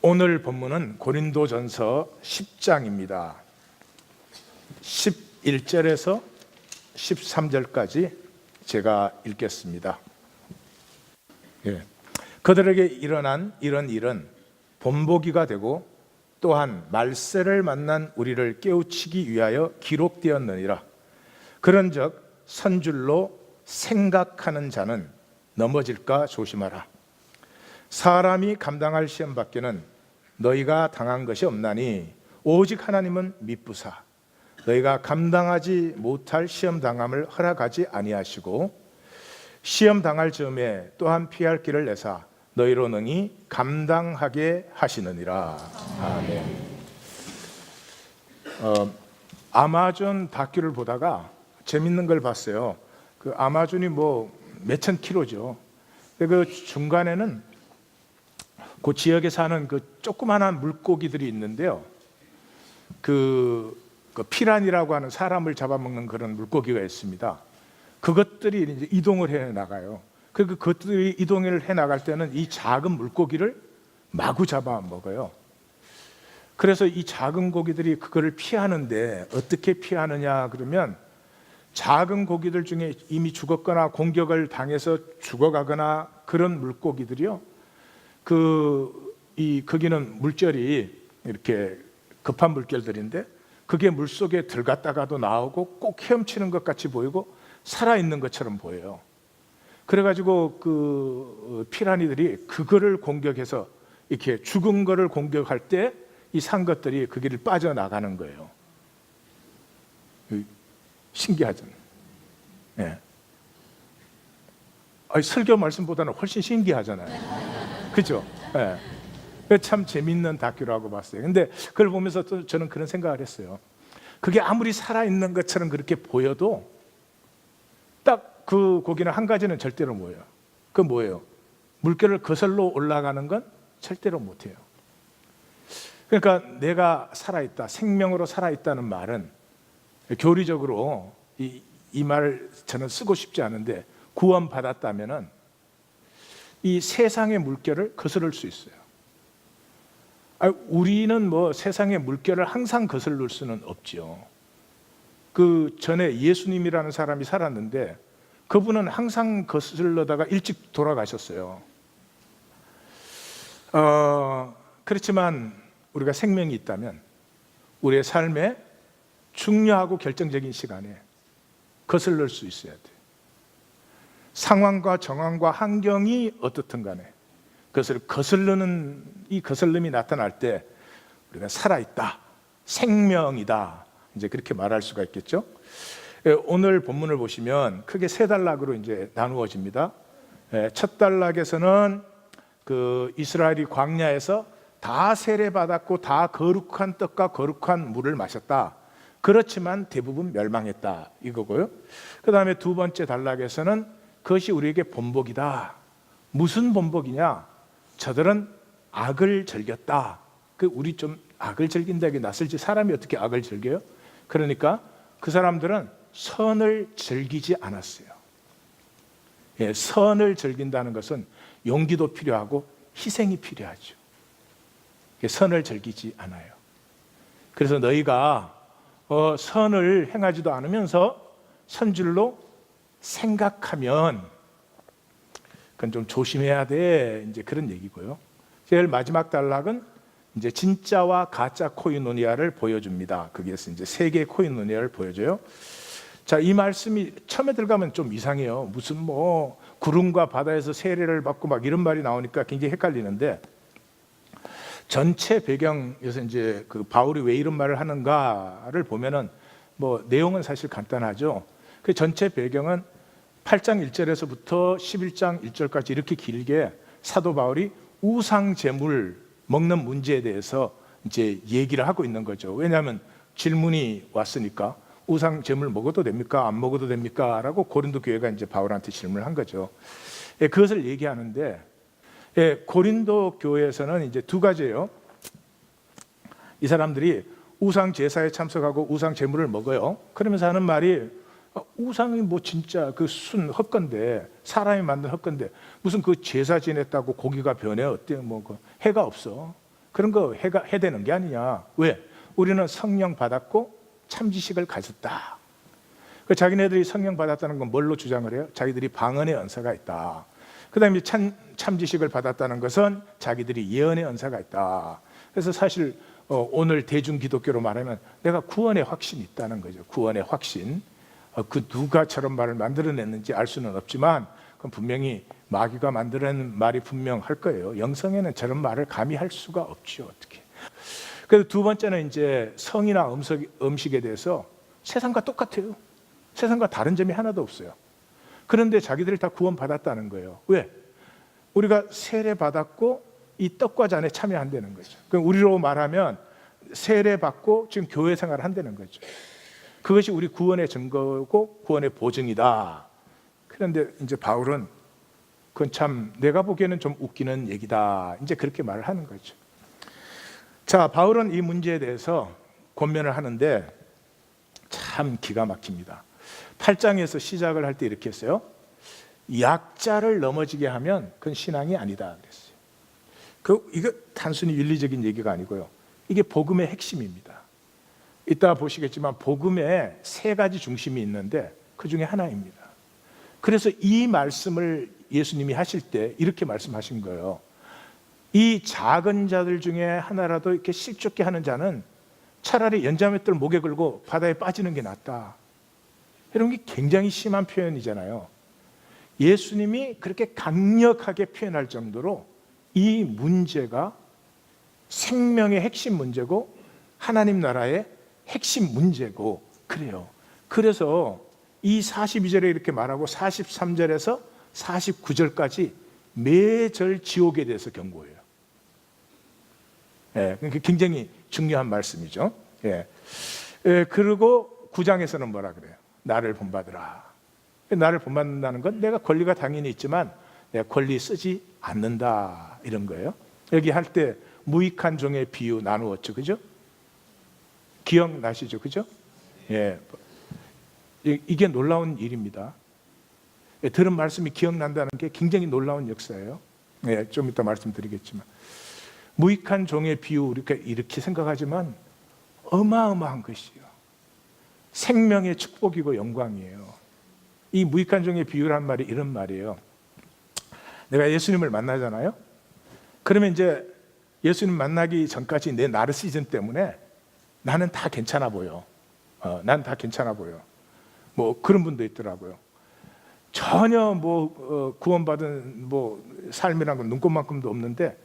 오늘 본문은 고린도전서 10장입니다. 11절에서 13절까지 제가 읽겠습니다. 그들에게 일어난 이런 일은 본보기가 되고 또한 말세를 만난 우리를 깨우치기 위하여 기록되었느니라. 그런즉 선줄로 생각하는 자는 넘어질까 조심하라. 사람이 감당할 시험 밖에는 너희가 당한 것이 없나니 오직 하나님은 미쁘사 너희가 감당하지 못할 시험 당함을 허락하지 아니하시고 시험 당할 즈음에 또한 피할 길을 내사 너희로 능히 감당하게 하시느니라. 아멘. 아마존 다큐를 보다가 재밌는 걸 봤어요. 그 아마존이 뭐 몇천 킬로죠. 그 중간에는 그 지역에 사는 그 조그만한 물고기들이 있는데요. 그 피란이라고 하는 사람을 잡아먹는 그런 물고기가 있습니다. 그것들이 이제 이동을 해 나가요. 그것들이 이동을 해 나갈 때는 이 작은 물고기를 마구 잡아먹어요. 그래서 이 작은 고기들이 그거를 피하는데 어떻게 피하느냐 그러면 작은 고기들 중에 이미 죽었거나 공격을 당해서 죽어가거나 그런 물고기들이요. 거기는 물결이 이렇게 급한 물결들인데 그게 물속에 들어갔다가도 나오고 꼭 헤엄치는 것 같이 보이고 살아있는 것처럼 보여요. 그래가지고 그 피라니들이 그거를 공격해서 이렇게 죽은 거를 공격할 때 이 산 것들이 그 길을 빠져나가는 거예요. 신기하잖아요. 예. 설교 말씀보다는 훨씬 신기하잖아요. 그죠? 예. 참 재밌는 다큐라고 봤어요. 근데 그걸 보면서 또 저는 그런 생각을 했어요. 그게 아무리 살아있는 것처럼 그렇게 보여도 딱 그 고기는 한 가지는 절대로 뭐예요? 그 뭐예요? 물결을 거슬러 올라가는 건 절대로 못해요. 그러니까 내가 살아있다, 생명으로 살아있다는 말은 교리적으로 이 말을 저는 쓰고 싶지 않은데 구원받았다면은 이 세상의 물결을 거스를 수 있어요. 우리는 뭐 세상의 물결을 항상 거스를 수는 없죠. 그 전에 예수님이라는 사람이 살았는데 그분은 항상 거슬러다가 일찍 돌아가셨어요. 그렇지만 우리가 생명이 있다면 우리의 삶에 중요하고 결정적인 시간에 거슬릴 수 있어야 돼요. 상황과 정황과 환경이 어떻든 간에 그것을 거슬르는 이 거슬림이 나타날 때 우리가 살아있다, 생명이다, 이제 그렇게 말할 수가 있겠죠. 오늘 본문을 보시면 크게 세 단락으로 이제 나누어집니다. 첫 단락에서는 그 이스라엘이 광야에서 다 세례받았고 다 거룩한 떡과 거룩한 물을 마셨다. 그렇지만 대부분 멸망했다 이거고요. 그 다음에 두 번째 단락에서는 그것이 우리에게 본보기다. 무슨 본보기냐? 저들은 악을 즐겼다. 우리 좀 악을 즐긴다기 낯설지 사람이 어떻게 악을 즐겨요? 그러니까 그 사람들은 선을 즐기지 않았어요. 선을 즐긴다는 것은 용기도 필요하고 희생이 필요하죠. 선을 즐기지 않아요. 그래서 너희가 선을 행하지도 않으면서 선줄로 생각하면 그건 좀 조심해야 돼. 이제 그런 얘기고요. 제일 마지막 단락은 이제 진짜와 가짜 코이노니아를 보여줍니다. 거기에서 이제 세 개의 코이노니아를 보여줘요. 자, 이 말씀이 처음에 들어가면 좀 이상해요. 무슨 뭐 구름과 바다에서 세례를 받고 막 이런 말이 나오니까 굉장히 헷갈리는데 전체 배경에서 이제 그 바울이 왜 이런 말을 하는가를 보면은 뭐 내용은 사실 간단하죠. 그 전체 배경은 8장 1절에서부터 11장 1절까지 이렇게 길게 사도 바울이 우상 제물 먹는 문제에 대해서 이제 얘기를 하고 있는 거죠. 왜냐하면 질문이 왔으니까 우상 제물 먹어도 됩니까? 안 먹어도 됩니까? 라고 고린도 교회가 이제 바울한테 질문을 한 거죠. 그것을 얘기하는데 고린도 교회에서는 이제 두 가지예요. 이 사람들이 우상 제사에 참석하고 우상 제물을 먹어요. 그러면서 하는 말이 우상이 뭐 진짜 그 순 헛건데 사람이 만든 헛건데 무슨 그 제사 지냈다고 고기가 변해 어때? 뭐 그 해가 없어. 그런 거 해야 되는 게 아니냐. 왜? 우리는 성령 받았고 참지식을 가졌다. 그 자기네들이 성령 받았다는 건 뭘로 주장을 해요? 자기들이 방언의 언사가 있다. 그 다음에 참지식을 받았다는 것은 자기들이 예언의 언사가 있다. 그래서 사실 오늘 대중기독교로 말하면 내가 구원의 확신이 있다는 거죠. 구원의 확신. 그 누가 저런 말을 만들어냈는지 알 수는 없지만 그건 분명히 마귀가 만들어낸 말이 분명할 거예요. 영성에는 저런 말을 감히 할 수가 없죠. 어떻게. 그래서 두 번째는 이제 성이나 음식에 대해서 세상과 똑같아요. 세상과 다른 점이 하나도 없어요. 그런데 자기들이 다 구원받았다는 거예요. 왜? 우리가 세례받았고 이 떡과 잔에 참여한다는 거죠. 그럼 우리로 말하면 세례받고 지금 교회 생활을 한다는 거죠. 그것이 우리 구원의 증거고 구원의 보증이다. 그런데 이제 바울은 그건 참 내가 보기에는 좀 웃기는 얘기다. 이제 그렇게 말을 하는 거죠. 자, 바울은 이 문제에 대해서 권면을 하는데 참 기가 막힙니다. 8장에서 시작을 할 때 이렇게 했어요. 약자를 넘어지게 하면 그건 신앙이 아니다 그랬어요. 이거 단순히 윤리적인 얘기가 아니고요. 이게 복음의 핵심입니다. 이따 보시겠지만 복음에 세 가지 중심이 있는데 그 중에 하나입니다. 그래서 이 말씀을 예수님이 하실 때 이렇게 말씀하신 거예요. 이 작은 자들 중에 하나라도 이렇게 실족게 하는 자는 차라리 연자맷돌 목에 걸고 바다에 빠지는 게 낫다. 이런 게 굉장히 심한 표현이잖아요. 예수님이 그렇게 강력하게 표현할 정도로 이 문제가 생명의 핵심 문제고 하나님 나라의 핵심 문제고 그래요. 그래서 이 42절에 이렇게 말하고 43절에서 49절까지 매절 지옥에 대해서 경고해요. 예, 굉장히 중요한 말씀이죠. 예. 그리고 9장에서는 뭐라 그래요? 나를 본받으라. 나를 본받는다는 건 내가 권리가 당연히 있지만 내가 권리 쓰지 않는다 이런 거예요. 여기 할 때 무익한 종의 비유 나누었죠, 그죠? 기억나시죠, 그죠? 예, 이게 놀라운 일입니다. 들은 말씀이 기억난다는 게 굉장히 놀라운 역사예요. 예, 좀 이따 말씀드리겠지만 무익한 종의 비유 이렇게 생각하지만 어마어마한 것이요. 생명의 축복이고 영광이에요. 이 무익한 종의 비유란 말이 이런 말이에요. 내가 예수님을 만나잖아요. 그러면 이제 예수님 만나기 전까지 내 나르시즘 때문에 나는 다 괜찮아 보여. 난 다 괜찮아 보여. 뭐 그런 분도 있더라고요. 전혀 구원받은 삶이란 건 눈꼽만큼도 없는데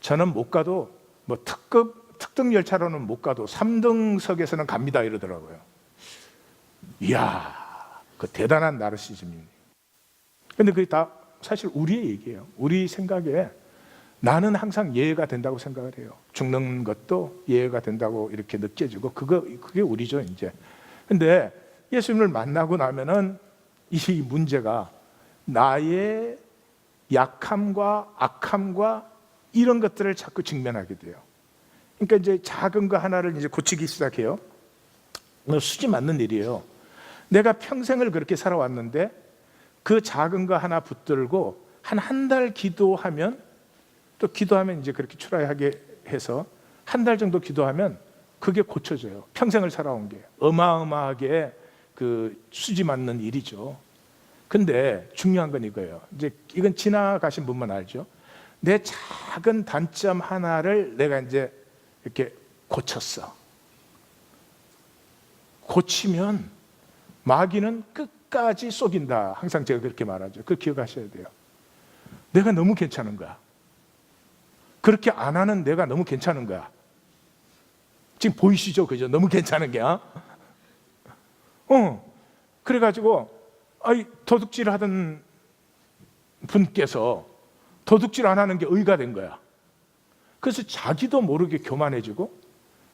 저는 못 가도 특급 열차로는 못 가도 3등석에서는 갑니다 이러더라고요. 이야, 그 대단한 나르시즘이에요. 근데 그게 다 사실 우리의 얘기예요. 우리 생각에 나는 항상 예외가 된다고 생각을 해요. 죽는 것도 예외가 된다고 이렇게 느껴지고 그게 우리죠 이제. 근데 예수님을 만나고 나면은 이 문제가 나의 약함과 악함과 이런 것들을 자꾸 직면하게 돼요. 그러니까 이제 작은 거 하나를 이제 고치기 시작해요. 수지 맞는 일이에요. 내가 평생을 그렇게 살아왔는데 그 작은 거 하나 붙들고 한 달 기도하면 또 기도하면 이제 그렇게 초라하게 해서 한 달 정도 기도하면 그게 고쳐져요. 평생을 살아온 게 어마어마하게 그 수지 맞는 일이죠. 근데 중요한 건 이거예요. 이제 이건 지나가신 분만 알죠. 내 작은 단점 하나를 내가 이제 이렇게 고쳤어. 고치면 마귀는 끝까지 속인다. 항상 제가 그렇게 말하죠. 그거 기억하셔야 돼요. 내가 너무 괜찮은 거야. 그렇게 안 하는 내가 너무 괜찮은 거야. 지금 보이시죠? 그죠? 너무 괜찮은 게. 그래가지고 도둑질 하던 분께서 도둑질 안 하는 게 의가 된 거야. 그래서 자기도 모르게 교만해지고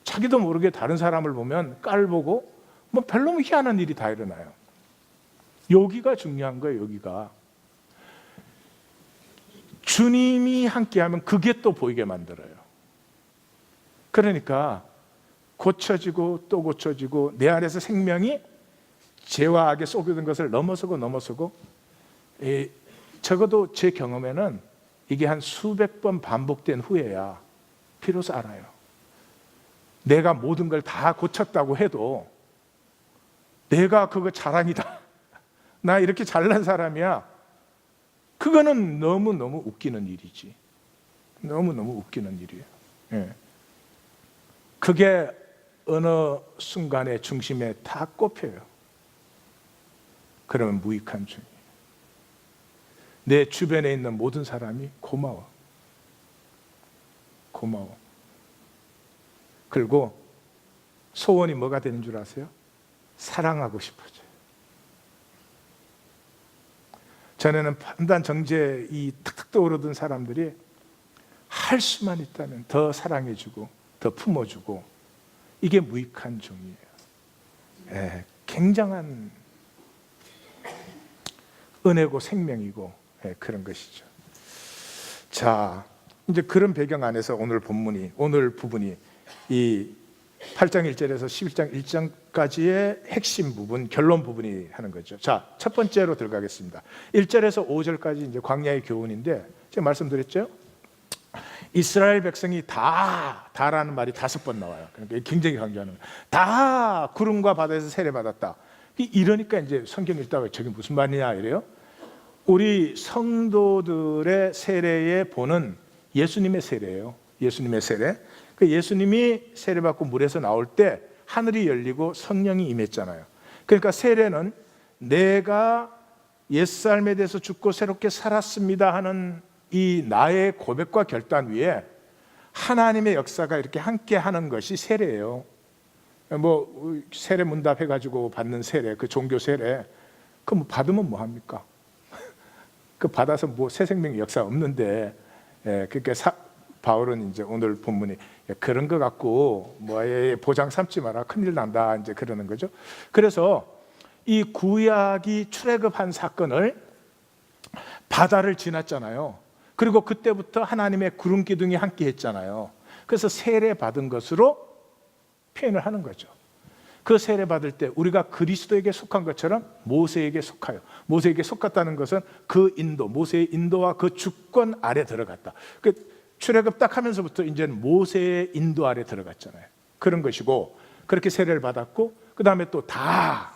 자기도 모르게 다른 사람을 보면 깔보고 별로 희한한 일이 다 일어나요. 여기가 중요한 거예요. 여기가 주님이 함께하면 그게 또 보이게 만들어요. 그러니까 고쳐지고 또 고쳐지고 내 안에서 생명이 죄와 악에 쏟겨든 것을 넘어서고 적어도 제 경험에는 이게 한 수백 번 반복된 후에야 비로소 알아요. 내가 모든 걸 다 고쳤다고 해도 내가 그거 자랑이다, 나 이렇게 잘난 사람이야, 그거는 너무너무 웃기는 일이지. 너무너무 웃기는 일이에요. 예. 그게 어느 순간의 중심에 다 꼽혀요. 그러면 무익한 중이에요. 내 주변에 있는 모든 사람이 고마워. 고마워. 그리고 소원이 뭐가 되는 줄 아세요? 사랑하고 싶어져요. 전에는 판단 정죄 이 탁탁 떠오르던 사람들이 할 수만 있다면 더 사랑해주고 더 품어주고, 이게 무익한 종이에요. 예, 굉장한 은혜고 생명이고, 예, 그런 것이죠. 자, 이제 그런 배경 안에서 오늘 부분이 이 8장 1절에서 11장 1장까지의 핵심 부분, 결론 부분이 하는 거죠. 자, 첫 번째로 들어가겠습니다. 1절에서 5절까지 이제 광야의 교훈인데, 제가 말씀드렸죠? 이스라엘 백성이 다라는 말이 5번 나와요. 그러니까 굉장히 강조하는 거예요. 다 구름과 바다에서 세례받았다. 이러니까 이제 성경 읽다가 저게 무슨 말이냐 이래요. 우리 성도들의 세례의 본은 예수님의 세례예요. 예수님의 세례. 그 예수님이 세례받고 물에서 나올 때 하늘이 열리고 성령이 임했잖아요. 그러니까 세례는 내가 옛삶에 대해서 죽고 새롭게 살았습니다 하는 이 나의 고백과 결단 위에 하나님의 역사가 이렇게 함께 하는 것이 세례예요. 뭐 세례 문답 해가지고 받는 세례, 그 종교 세례, 그 뭐 받으면 뭐 합니까? 그 받아서 뭐 새 생명의 역사 없는데, 예, 그러니까 바울은 이제 오늘 본문이 그런 거 갖고 뭐 보장 삼지 마라, 큰일 난다, 이제 그러는 거죠. 그래서 이 구약이 출애굽한 사건을 바다를 지났잖아요. 그리고 그때부터 하나님의 구름 기둥이 함께 했잖아요. 그래서 세례 받은 것으로 표현을 하는 거죠. 그 세례 받을 때 우리가 그리스도에게 속한 것처럼 모세에게 속하여, 모세에게 속았다는 것은 그 인도, 모세의 인도와 그 주권 아래 들어갔다. 그 출애굽 딱 하면서부터 이제는 모세의 인도 아래 들어갔잖아요. 그런 것이고, 그렇게 세례를 받았고, 그 다음에 또 다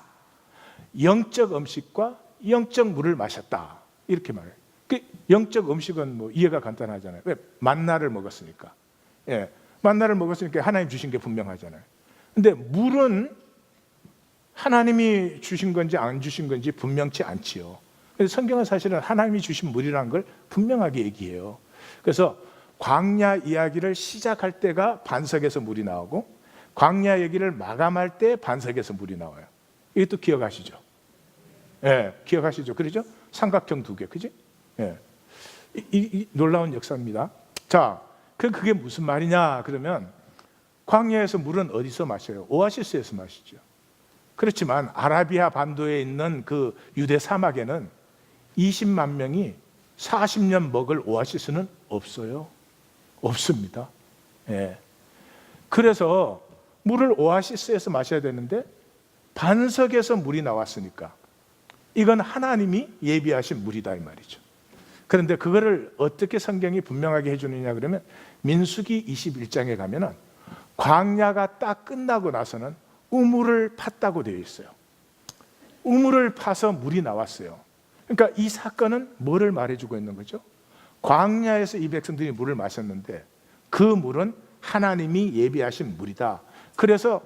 영적 음식과 영적 물을 마셨다, 이렇게 말해요. 그 영적 음식은 뭐 이해가 간단하잖아요. 왜? 만나를 먹었으니까. 예, 만나를 먹었으니까 하나님 주신 게 분명하잖아요. 근데 물은 하나님이 주신 건지 안 주신 건지 분명치 않지요. 그래서 성경은 사실은 하나님이 주신 물이라는 걸 분명하게 얘기해요. 그래서 광야 이야기를 시작할 때가 반석에서 물이 나오고, 광야 얘기를 마감할 때 반석에서 물이 나와요. 이것도 기억하시죠? 예, 기억하시죠? 그러죠? 삼각형 2개, 그지? 예. 이 놀라운 역사입니다. 자, 그게 무슨 말이냐? 그러면 광야에서 물은 어디서 마셔요? 오아시스에서 마시죠. 그렇지만 아라비아 반도에 있는 그 유대 사막에는 20만 명이 40년 먹을 오아시스는 없어요. 없습니다. 예. 그래서 물을 오아시스에서 마셔야 되는데 반석에서 물이 나왔으니까 이건 하나님이 예비하신 물이다, 이 말이죠. 그런데 그거를 어떻게 성경이 분명하게 해주느냐 그러면 민수기 21장에 가면은 광야가 딱 끝나고 나서는 우물을 팠다고 되어 있어요. 우물을 파서 물이 나왔어요. 그러니까 이 사건은 뭐를 말해주고 있는 거죠? 광야에서 이 백성들이 물을 마셨는데 그 물은 하나님이 예비하신 물이다. 그래서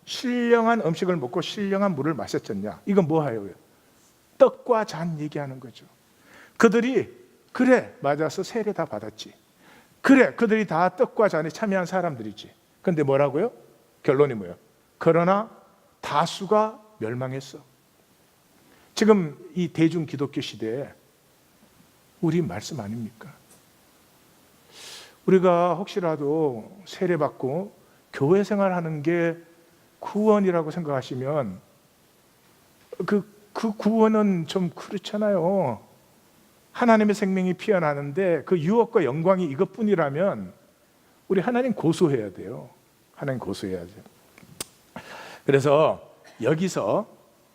신령한 음식을 먹고 신령한 물을 마셨잖냐. 이건 뭐예요? 떡과 잔 얘기하는 거죠. 그들이 그래 맞아서 세례 다 받았지. 그래 그들이 다 떡과 잔에 참여한 사람들이지. 근데 뭐라고요? 결론이 뭐예요? 그러나 다수가 멸망했어. 지금 이 대중 기독교 시대에 우리 말씀 아닙니까? 우리가 혹시라도 세례받고 교회 생활하는 게 구원이라고 생각하시면 그 구원은 좀 그렇잖아요. 하나님의 생명이 피어나는데 그 유업과 영광이 이것뿐이라면 우리 하나님 고소해야 돼요. 하나님 고소해야 돼요. 그래서 여기서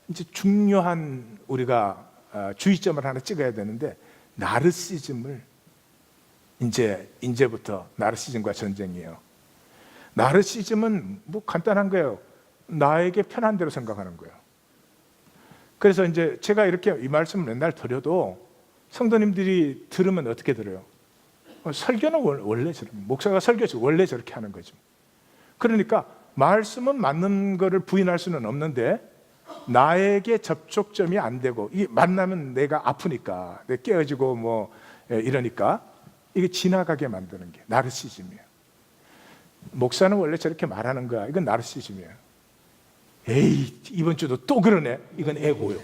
이제 중요한 우리가 주의점을 하나 찍어야 되는데, 나르시즘을 이제부터 나르시즘과 전쟁이에요. 나르시즘은 뭐 간단한 거예요. 나에게 편한 대로 생각하는 거예요. 그래서 이제 제가 이렇게 이 말씀을 맨날 드려도 성도님들이 들으면 어떻게 들어요? 설교는 원래 목사가 설교 원래 저렇게 하는 거죠. 그러니까 말씀은 맞는 거를 부인할 수는 없는데 나에게 접촉점이 안 되고, 이 만나면 내가 아프니까, 내가 깨어지고 뭐 이러니까 이게 지나가게 만드는 게 나르시즘이에요. 목사는 원래 저렇게 말하는 거야. 이건 나르시즘이에요. 에이, 이번 주도 또 그러네. 이건 에고요.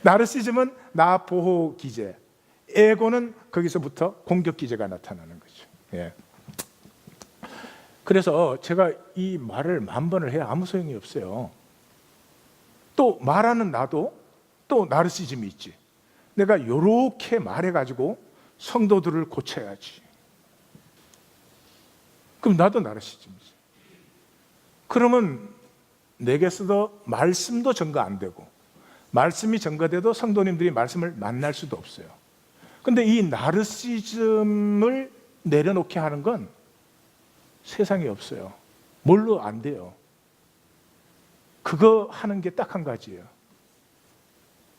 나르시즘은 나 보호 기제, 에고는 거기서부터 공격 기제가 나타나는 거죠. 예. 그래서 제가 이 말을 10,000번을 해야 아무 소용이 없어요. 또 말하는 나도 또 나르시즘이 있지. 내가 이렇게 말해가지고 성도들을 고쳐야지. 그럼 나도 나르시즘이지. 그러면 내게서도 말씀도 전가 안 되고, 말씀이 전가돼도 성도님들이 말씀을 만날 수도 없어요. 근데 이 나르시즘을 내려놓게 하는 건 세상에 없어요. 뭘로 안 돼요? 그거 하는 게 딱 한 가지예요.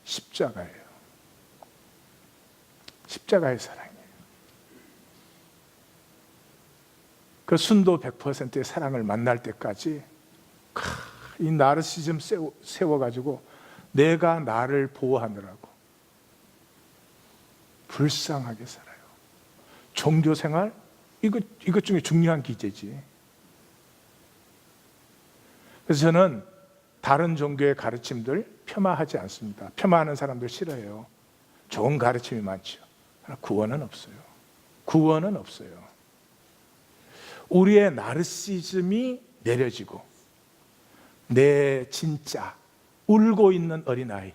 십자가예요. 십자가의 사랑이에요. 그 순도 100%의 사랑을 만날 때까지 이 나르시즘 세워가지고 내가 나를 보호하느라고 불쌍하게 살아요. 종교생활? 이것 중에 중요한 기제지. 그래서 저는 다른 종교의 가르침들 폄하하지 않습니다. 폄하하는 사람들 싫어해요. 좋은 가르침이 많죠. 구원은 없어요. 구원은 없어요. 우리의 나르시즘이 내려지고 내 진짜 울고 있는 어린아이,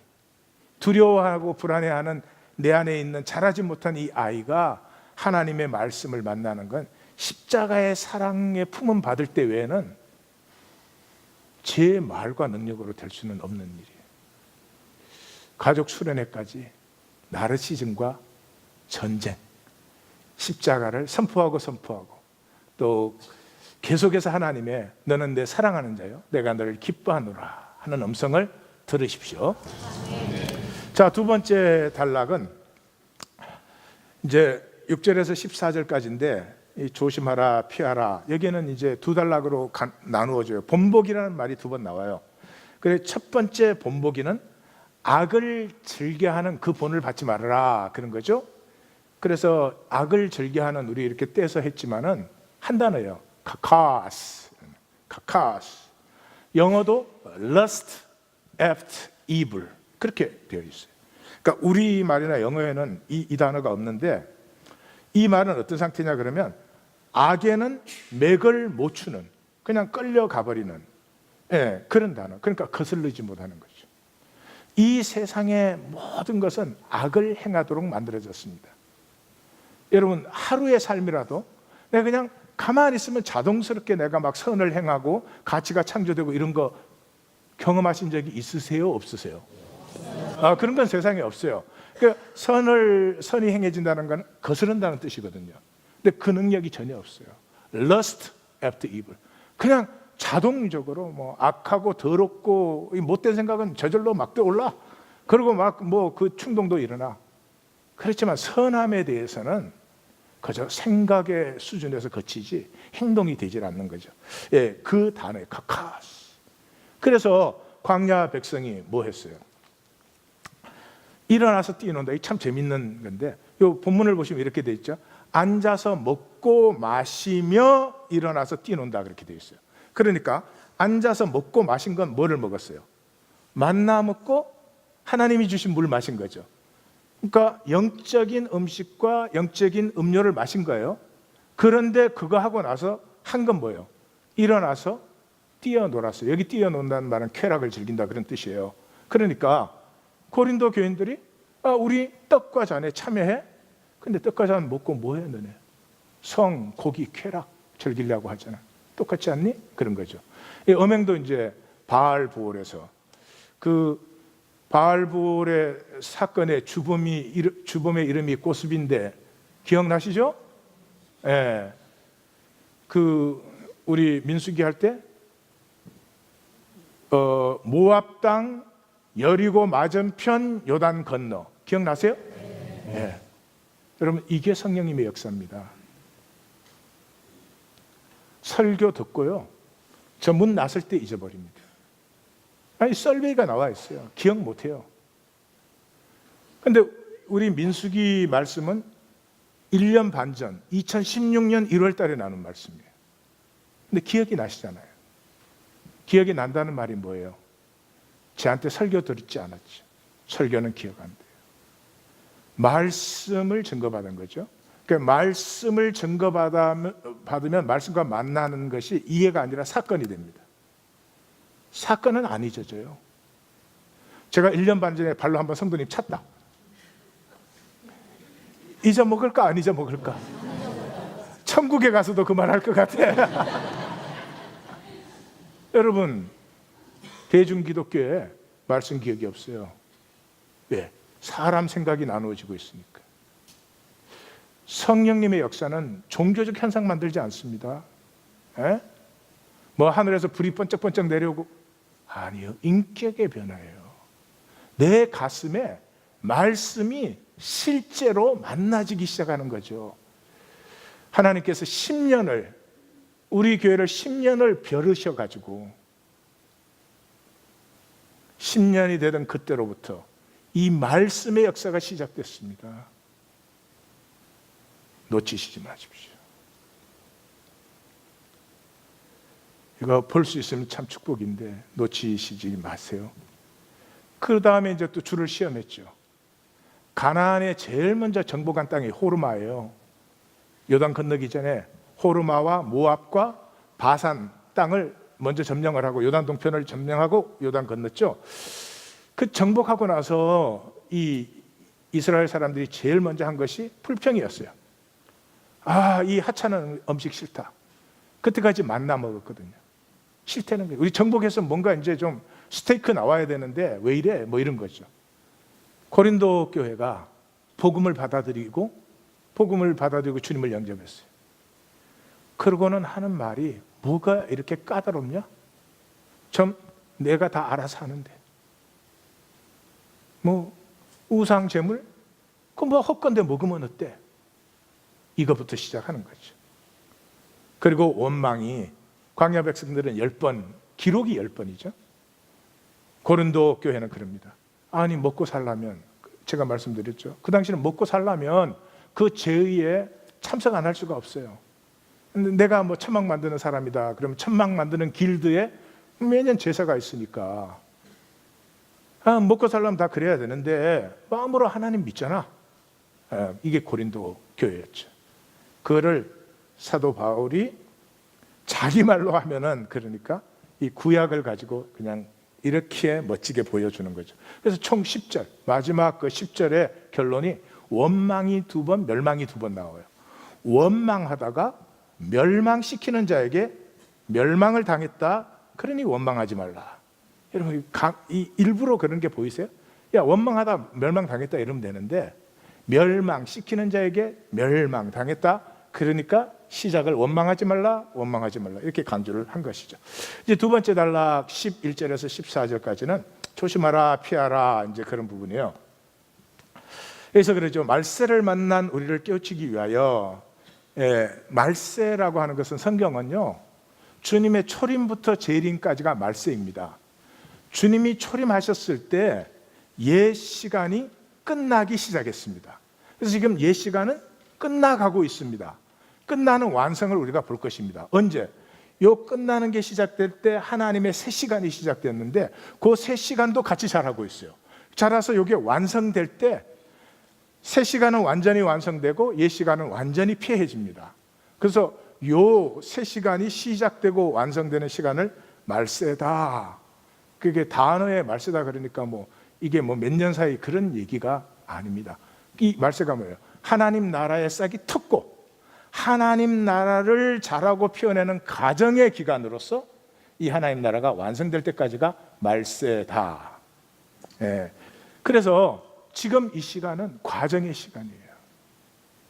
두려워하고 불안해하는 내 안에 있는 자라지 못한 이 아이가 하나님의 말씀을 만나는 건 십자가의 사랑의 품은 받을 때 외에는 제 말과 능력으로 될 수는 없는 일이에요. 가족 수련회까지 나르시즘과 전쟁, 십자가를 선포하고 또 계속해서 하나님의 너는 내 사랑하는 자요 내가 너를 기뻐하노라 하는 음성을 들으십시오. 자, 두 번째 단락은 이제 6절에서 14절까지인데 이 조심하라 피하라, 여기는 이제 두 단락으로 나누어져요. 본보기라는 말이 2번 나와요. 그래서 첫 번째 본보기는 악을 즐겨하는 그 본을 받지 말아라 그런 거죠. 그래서 악을 즐겨하는, 우리 이렇게 떼서 했지만은 한 단어예요. 카카스. 영어도 lust after evil 그렇게 되어 있어요. 그러니까 우리말이나 영어에는 이 단어가 없는데, 이 말은 어떤 상태냐 그러면 악에는 맥을 못 추는, 그냥 끌려가 버리는 그런 단어. 그러니까 거슬리지 못하는 거죠. 이 세상의 모든 것은 악을 행하도록 만들어졌습니다. 여러분, 하루의 삶이라도 내가 그냥 가만히 있으면 자동스럽게 내가 막 선을 행하고 가치가 창조되고 이런 거 경험하신 적이 있으세요? 없으세요? 그런 건 세상에 없어요. 그러니까 선이 행해진다는 건 거스른다는 뜻이거든요. 근데 그 능력이 전혀 없어요. Lust after evil. 그냥 자동적으로 뭐 악하고 더럽고 못된 생각은 저절로 막 떠올라. 그리고 막 뭐 그 충동도 일어나. 그렇지만 선함에 대해서는 그저 생각의 수준에서 거치지 행동이 되질 않는 거죠. 그 단어에 카카스. 그래서 광야 백성이 뭐 했어요? 일어나서 뛰어논다. 이게 참 재밌는 건데, 이 본문을 보시면 이렇게 돼 있죠. 앉아서 먹고 마시며 일어나서 뛰어논다 그렇게 돼 있어요. 그러니까 앉아서 먹고 마신 건 뭐를 먹었어요? 만나 먹고 하나님이 주신 물 마신 거죠. 그러니까 영적인 음식과 영적인 음료를 마신 거예요. 그런데 그거 하고 나서 한 건 뭐예요? 일어나서 뛰어놀았어요. 여기 뛰어논다는 말은 쾌락을 즐긴다 그런 뜻이에요. 그러니까 고린도 교인들이 우리 떡과 잔에 참여해? 근데 떡과 잔 먹고 뭐 해 너네? 성, 고기, 쾌락 즐기려고 하잖아. 똑같지 않니? 그런 거죠. 이 음행도 이제 바알 부올에서 그 바알볼의 사건의 주범의 이름이 고스비인데 기억나시죠? 예. 우리 민수기 할 때 모압 땅 여리고 맞은편 요단 건너 기억나세요? 예. 여러분 이게 성령님의 역사입니다. 설교 듣고요, 저 문 나설 때 잊어버립니다. 아니 썰베이가 나와 있어요. 기억 못해요. 근데 우리 민수기 말씀은 1년 반 전 2016년 1월 달에 나눈 말씀이에요. 근데 기억이 나시잖아요. 기억이 난다는 말이 뭐예요? 저한테 설교 들었지 않았죠. 설교는 기억 안 돼요. 말씀을 증거받은 거죠. 그러니까 말씀을 증거받으면 말씀과 만나는 것이 이해가 아니라 사건이 됩니다. 사건은 안 잊어져요. 제가 1년 반 전에 발로 한번 성도님 찼다. 잊어먹을까 안 잊어먹을까? 천국에 가서도 그 말 할 것 같아. 여러분 대중기독교에 말씀 기억이 없어요. 왜? 사람 생각이 나누어지고 있으니까. 성령님의 역사는 종교적 현상 만들지 않습니다. 에? 뭐 하늘에서 불이 번쩍번쩍 내려오고 아니요, 인격의 변화예요. 내 가슴에 말씀이 실제로 만나지기 시작하는 거죠. 하나님께서 10년을 우리 교회를 10년을 벼르셔가지고 10년이 되던 그때로부터 이 말씀의 역사가 시작됐습니다. 놓치시지 마십시오. 이거 볼 수 있으면 참 축복인데 놓치시지 마세요. 그 다음에 이제 또 줄을 시험했죠. 가나안에 제일 먼저 정복한 땅이 호르마예요. 요단 건너기 전에 호르마와 모압과 바산 땅을 먼저 점령을 하고 요단 동편을 점령하고 요단 건넜죠. 그 정복하고 나서 이 이스라엘 사람들이 제일 먼저 한 것이 불평이었어요. 아, 이 하찮은 음식 싫다. 그때까지 만나 먹었거든요. 싫다는 거예요. 우리 정복해서 뭔가 이제 좀 스테이크 나와야 되는데 왜 이래? 뭐 이런 거죠. 고린도 교회가 복음을 받아들이고 주님을 영접했어요. 그러고는 하는 말이 뭐가 이렇게 까다롭냐? 좀 내가 다 알아서 하는데 뭐 우상 제물? 그 뭐 헛건데 먹으면 어때? 이거부터 시작하는 거죠. 그리고 원망이 광야 백성들은 10번, 기록이 10번이죠. 고린도 교회는 그럽니다. 아니 먹고 살려면 제가 말씀드렸죠. 그 당시는 먹고 살려면 그 제의에 참석 안 할 수가 없어요. 근데 내가 뭐 천막 만드는 사람이다. 그러면 천막 만드는 길드에 매년 제사가 있으니까 먹고 살려면 다 그래야 되는데 마음으로 하나님 믿잖아. 이게 고린도 교회였죠. 그거를 사도 바울이 자기 말로 하면은 그러니까 이 구약을 가지고 그냥 이렇게 멋지게 보여주는 거죠. 그래서 총 10절, 마지막 그 10절의 결론이 원망이 2번, 멸망이 2번 나와요. 원망하다가 멸망시키는 자에게 멸망을 당했다. 그러니 원망하지 말라. 여러분 일부러 그런 게 보이세요? 야, 원망하다 멸망 당했다 이러면 되는데 멸망시키는 자에게 멸망 당했다. 그러니까 시작을 원망하지 말라 이렇게 강조를 한 것이죠. 이제 두 번째 단락 11절에서 14절까지는 조심하라 피하라 이제 그런 부분이에요. 그래서 그러죠. 말세를 만난 우리를 깨우치기 위하여, 말세라고 하는 것은 성경은요 주님의 초림부터 재림까지가 말세입니다. 주님이 초림하셨을 때 옛 시간이 끝나기 시작했습니다. 그래서 지금 옛 시간은 끝나가고 있습니다. 끝나는 완성을 우리가 볼 것입니다. 언제? 요 끝나는 게 시작될 때 하나님의 새 시간이 시작됐는데 그 새 시간도 같이 자라고 있어요. 자라서 이게 완성될 때 새 시간은 완전히 완성되고 옛 시간은 완전히 폐해집니다. 그래서 요 새 시간이 시작되고 완성되는 시간을 말세다. 그게 단어의 말세다 그러니까 뭐 이게 뭐 몇 년 사이 그런 얘기가 아닙니다. 이 말세가 뭐예요? 하나님 나라의 싹이 텄고 하나님 나라를 자라고 피워내는 가정의 기간으로서 이 하나님 나라가 완성될 때까지가 말세다. 예. 그래서 지금 이 시간은 과정의 시간이에요.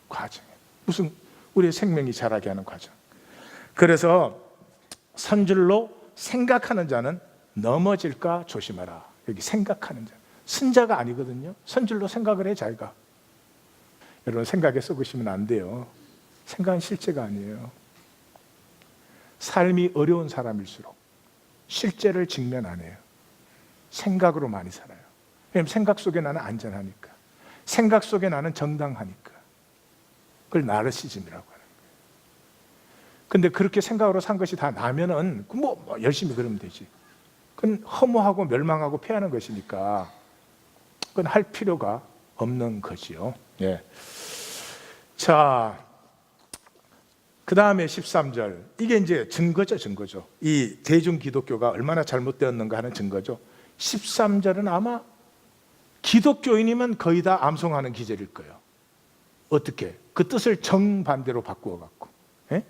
과정. 무슨 우리의 생명이 자라게 하는 과정. 그래서 선줄로 생각하는 자는 넘어질까 조심하라. 여기 생각하는 자. 선자가 아니거든요. 선줄로 생각을 해 자기가. 여러분 생각에 썩으시면 안 돼요. 생각은 실제가 아니에요. 삶이 어려운 사람일수록 실제를 직면 안 해요. 생각으로 많이 살아요. 왜냐하면 생각 속에 나는 안전하니까. 생각 속에 나는 정당하니까. 그걸 나르시즘이라고 하는 거예요. 근데 그렇게 생각으로 산 것이 다 나면은 뭐 열심히 그러면 되지. 그건 허무하고 멸망하고 패하는 것이니까 그건 할 필요가 없는 거지요. 예. 자, 그 다음에 13절. 이게 이제 증거죠. 이 대중 기독교가 얼마나 잘못되었는가 하는 증거죠. 13절은 아마 기독교인이면 거의 다 암송하는 기절일 거예요. 어떻게? 그 뜻을 정반대로 바꾸어 갖고. 예?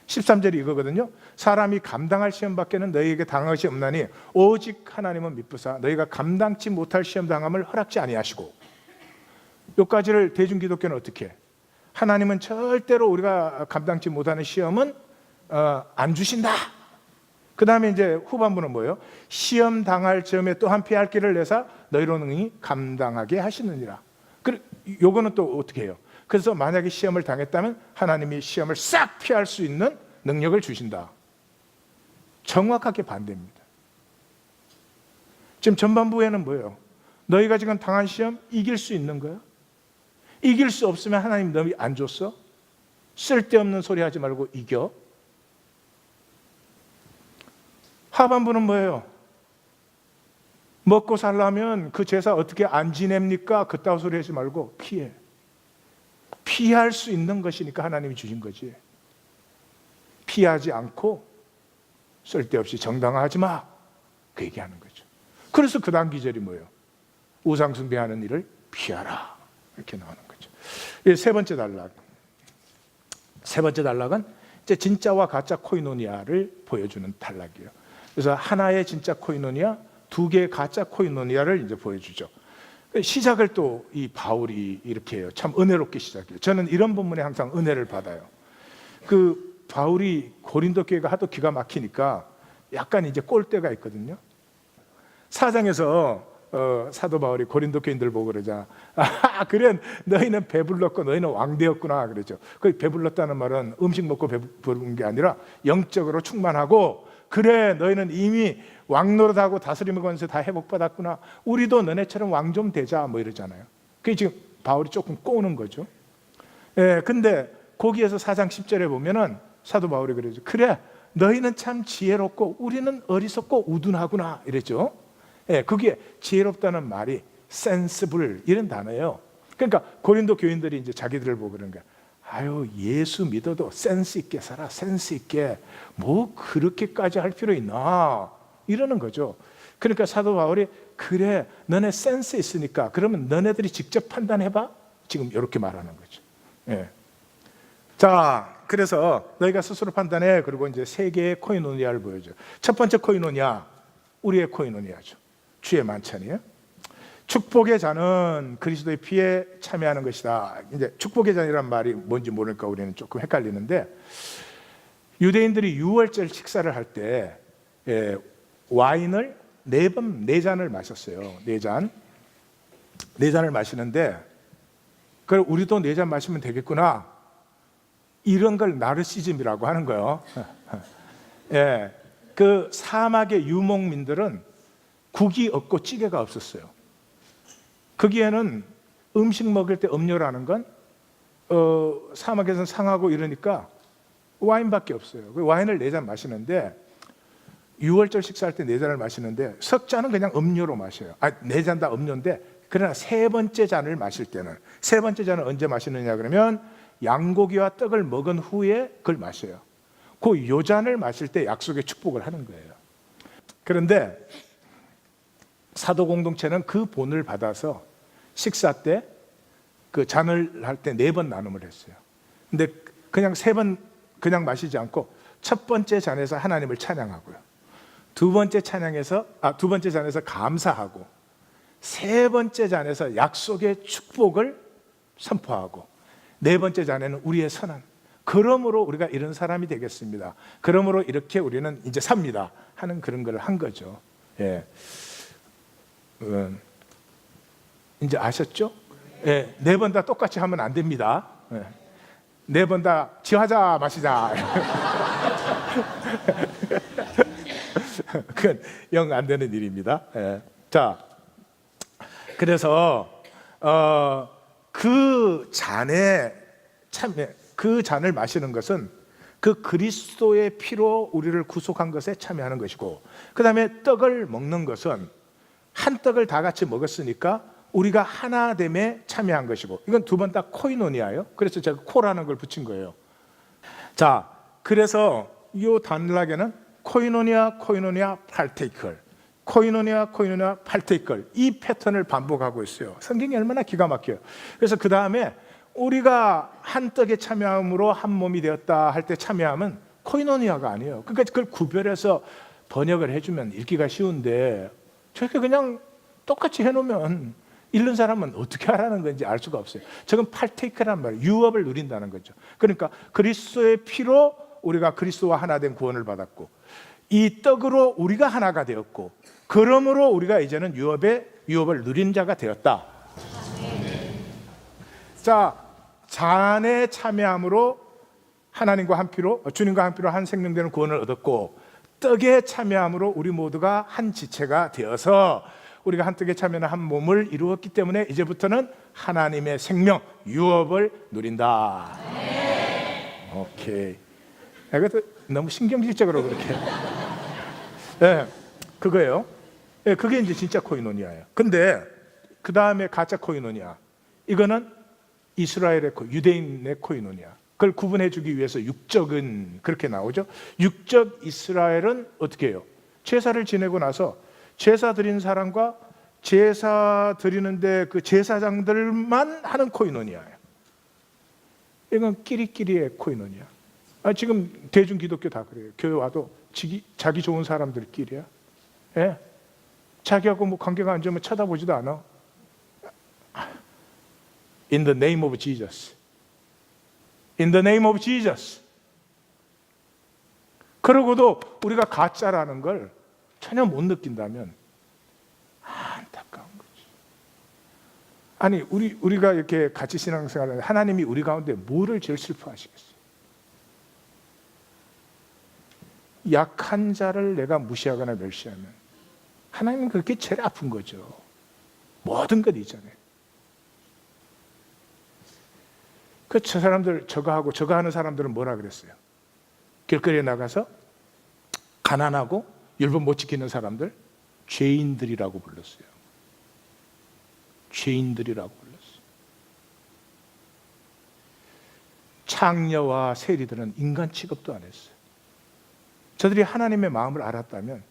13절이 이거거든요. 사람이 감당할 시험 밖에는 너희에게 당할 것이 없나니 오직 하나님은 미쁘사 너희가 감당치 못할 시험 당함을 허락지 아니하시고. 여기까지를 대중 기독교는 어떻게 해? 하나님은 절대로 우리가 감당치 못하는 시험은 안 주신다. 그 다음에 이제 후반부는 뭐예요? 시험 당할 점에 또한 피할 길을 내사 너희로 능히 감당하게 하시느니라. 요거는 또 어떻게 해요? 그래서 만약에 시험을 당했다면 하나님이 시험을 싹 피할 수 있는 능력을 주신다. 정확하게 반대입니다. 지금 전반부에는 뭐예요? 너희가 지금 당한 시험 이길 수 있는 거야? 이길 수 없으면 하나님 너희 안 줬어? 쓸데없는 소리 하지 말고 이겨. 하반부는 뭐예요? 먹고 살려면 그 제사 어떻게 안 지냅니까? 그따위 소리 하지 말고 피해. 피할 수 있는 것이니까 하나님이 주신 거지. 피하지 않고 쓸데없이 정당화하지 마. 그 얘기하는 거죠. 그래서 그 다음 기절이 뭐예요? 우상 숭배하는 일을 피하라. 이렇게 나오는 거죠. 세 번째 단락. 세 번째 단락은 이제 진짜와 가짜 코이노니아를 보여주는 단락이에요. 그래서 하나의 진짜 코이노니아, 두 개의 가짜 코이노니아를 이제 보여주죠. 시작을 또 이 바울이 이렇게 해요. 참 은혜롭게 시작해요. 저는 이런 본문에 항상 은혜를 받아요. 그 바울이 고린도 교회가 하도 기가 막히니까 약간 이제 꼴대가 있거든요. 4장에서 사도 바울이 고린도 교인들 보고 그러자. 아, 그래 너희는 배불렀고 너희는 왕되었구나 그러죠. 그 배불렀다는 말은 음식 먹고 배부른 게 아니라 영적으로 충만하고, 그래 너희는 이미 왕노릇하고 다스림의 권세 다 회복받았구나. 우리도 너네처럼 왕 좀 되자 뭐 이러잖아요. 그게 지금 바울이 조금 꼬는 거죠. 예, 근데 거기에서 4장 10절에 보면은 사도 바울이 그러죠. 그래 너희는 참 지혜롭고 우리는 어리석고 우둔하구나 이랬죠. 예, 그게 지혜롭다는 말이 sensible 이런 단어예요. 그러니까 고린도 교인들이 이제 자기들을 보고 그런 거야. 아유, 예수 믿어도 센스 있게 살아, 센스 있게. 뭐 그렇게까지 할 필요 있나? 이러는 거죠. 그러니까 사도 바울이 그래, 너네 센스 있으니까 그러면 너네들이 직접 판단해봐. 지금 이렇게 말하는 거죠. 예. 자, 그래서 너희가 스스로 판단해. 그리고 이제 세 개의 코이노니아를 보여줘요. 첫 번째 코이노니아, 우리의 코이노니아죠. 주의 만찬이에요. 축복의 잔은 그리스도의 피에 참여하는 것이다. 이제 축복의 잔이란 말이 뭔지 모르니까 우리는 조금 헷갈리는데, 유대인들이 유월절 식사를 할 때 와인을 네 잔을 마셨어요. 네 잔을 마시는데, 그럼 우리도 4잔 마시면 되겠구나. 이런 걸 나르시즘이라고 하는 거예요. 예, 그 사막의 유목민들은 국이 없고 찌개가 없었어요. 거기에는 음식 먹을 때 음료라는 건 사막에서는 상하고 이러니까 와인밖에 없어요. 그 와인을 4잔 마시는데, 6월절 식사할 때 4잔을 마시는데 석 잔은 그냥 음료로 마셔요. 4잔 다 음료인데, 그러나 세 번째 잔을 마실 때는, 세 번째 잔은 언제 마시느냐 그러면 양고기와 떡을 먹은 후에 그걸 마셔요. 그 요 잔을 마실 때 약속의 축복을 하는 거예요. 그런데 사도 공동체는 그 본을 받아서 식사 때 그 잔을 할 때 4번 나눔을 했어요. 근데 그냥 3번 그냥 마시지 않고 첫 번째 잔에서 하나님을 찬양하고요. 두 번째 잔에서 감사하고, 세 번째 잔에서 약속의 축복을 선포하고, 네 번째 잔에는 우리의 선한, 그러므로 우리가 이런 사람이 되겠습니다, 그러므로 이렇게 우리는 이제 삽니다 하는 그런 걸 한 거죠. 예. 이제 아셨죠? 예. 네 번 다 똑같이 하면 안 됩니다. 예. 네 번 다 지하자 마시자 그건 영 안 되는 일입니다. 예. 자, 그래서 그 잔에 참여, 그 잔을 마시는 것은 그 그리스도의 피로 우리를 구속한 것에 참여하는 것이고, 그 다음에 떡을 먹는 것은 한 떡을 다 같이 먹었으니까 우리가 하나됨에 참여한 것이고, 이건 두 번 다 코이노니아예요. 그래서 제가 코라는 걸 붙인 거예요. 자, 그래서 이 단락에는 코이노니아, 코이노니아, 팔테이컬, 코이노니아, 코이노니아, 팔테이컬, 이 패턴을 반복하고 있어요. 성경이 얼마나 기가 막혀요. 그래서 그 다음에 우리가 한 떡에 참여함으로 한 몸이 되었다 할 때 참여함은 코이노니아가 아니에요. 그러니까 그걸 구별해서 번역을 해주면 읽기가 쉬운데, 저렇게 그냥 똑같이 해놓으면 읽는 사람은 어떻게 하라는 건지 알 수가 없어요. 저건 팔테이크란 말이에요. 유업을 누린다는 거죠. 그러니까 그리스도의 피로 우리가 그리스도와 하나 된 구원을 받았고, 이 떡으로 우리가 하나가 되었고, 그러므로 우리가 이제는 유업을 누린 자가 되었다. 자, 잔에 참여함으로 하나님과 한 피로, 주님과 한 피로 한 생명되는 구원을 얻었고, 떡에 참여함으로 우리 모두가 한 지체가 되어서 우리가 한 떡에 참여하는 한 몸을 이루었기 때문에 이제부터는 하나님의 생명, 유업을 누린다. 오케이. 이것도 너무 신경질적으로 그렇게. 네, 그거예요. 네, 그게 이제 진짜 코이노니아예요. 근데 그 다음에 가짜 코이노니아, 이거는 이스라엘의 유대인의 코이노니아. 그걸 구분해 주기 위해서 육적은 그렇게 나오죠. 육적 이스라엘은 어떻게 해요? 제사를 지내고 나서 제사 드린 사람과 제사 드리는데 그 제사장들만 하는 코이노니아예요. 이건 끼리끼리의 코이노니아. 지금 대중 기독교 다 그래요. 교회 와도 자기 좋은 사람들끼리야. 예? 자기하고 뭐 관계가 안 좋으면 쳐다보지도 않아. In the name of Jesus. In the name of Jesus. 그러고도 우리가 가짜라는 걸 전혀 못 느낀다면 안타까운 거지. 아니, 우리가 이렇게 같이 신앙생활을, 하나님이 우리 가운데 뭐를 제일 슬퍼하시겠어요? 약한 자를 내가 무시하거나 멸시하면 하나님은 그게 제일 아픈 거죠. 모든 것 이전에. 저 사람들 저거 하고 저거 하는 사람들은 뭐라 그랬어요? 길거리에 나가서 가난하고 율법 못 지키는 사람들 죄인들이라고 불렀어요. 죄인들이라고 불렀어요. 창녀와 세리들은 인간 취급도 안 했어요. 저들이 하나님의 마음을 알았다면